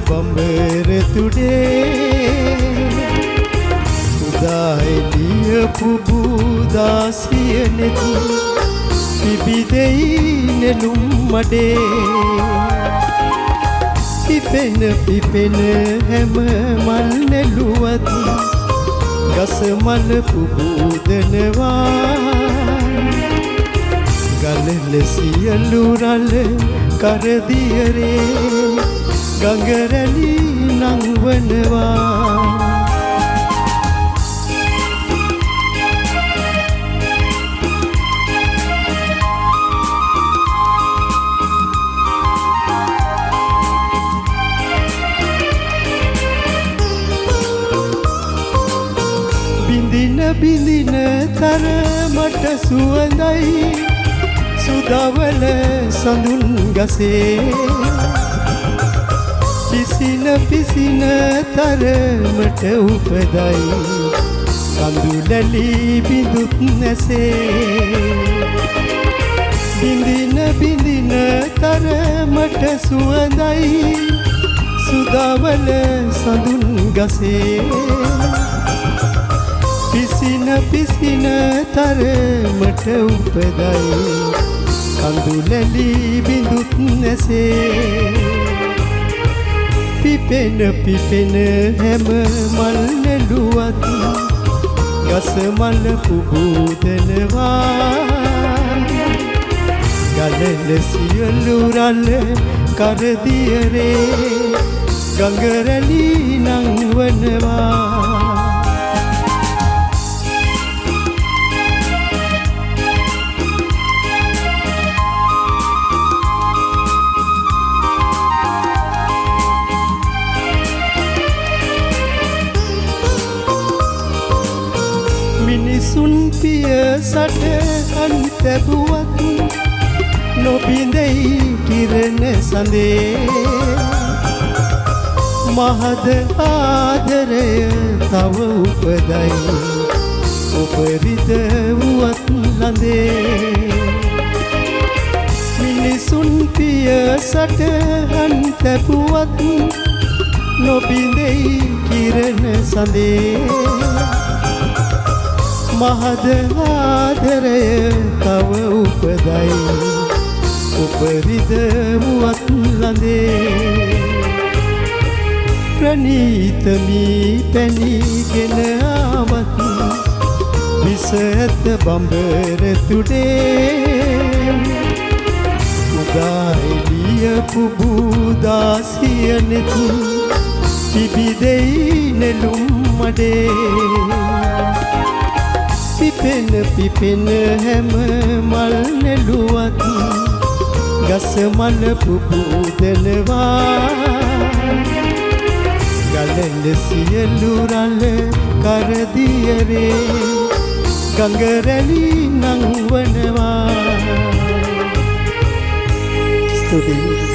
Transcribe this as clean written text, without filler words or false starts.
බඹර තුඩේ උදා එළිය පුබුදාසිය නෙති පිබිදෙයි නෙළුම් මඩේ පිපෙන පිපෙන හැම මල් නෙළුවත් ගස මල් පුබුදනවා ගලල සියලු රළ කරදියරේ ගඟරැලි නංවනවා බිඳින බිඳින තරමට සුවඳයි සුදවල සඳුන් ගසේ පිසින පිසින තරමට උපදයි කඳුලැලි බිඳුත් නැසේ බිඳින බිඳින තරමට සුවඳයි සුදවල සඳුන් ගසේ පිසින පිසින තරමට උපදයි කඳුලැලි බිඳුත් නැසේ පිපෙන පිපෙන හැම මල් නෙළුවත් ගස මල් පුබුදනවා ගලල සියලු රළ කරදියරේ ගඟරැලි නංවනවා මිනිසුන් පිය සටහන් තැබුවත් නොබිඳෙයි කිරණ සඳේ මහද ආදරය තව උපදයි උපරිත වුවත් ලඳේ මිනිසුන් පිය සටහන් තැබුවත් නොබිඳෙයි කිරණ සඳේ මහද ආදරය තව උපදයි උපරිද වුවත් ලඳේ ප්‍රණීතමී පැණිගෙන ආවත් විස ඇත බඹර තුඩේ උදා එළිය පුබුදාසිය නෙති පිබිදෙයි නෙළුම් මඩේ පිපෙන පිපෙන හැම මල් නෙළුවත් ගස මල් පුබුදනවා ගලල සියලු රළ කරදියරේ ගඟරැලි නංවනවා ස්තුතියි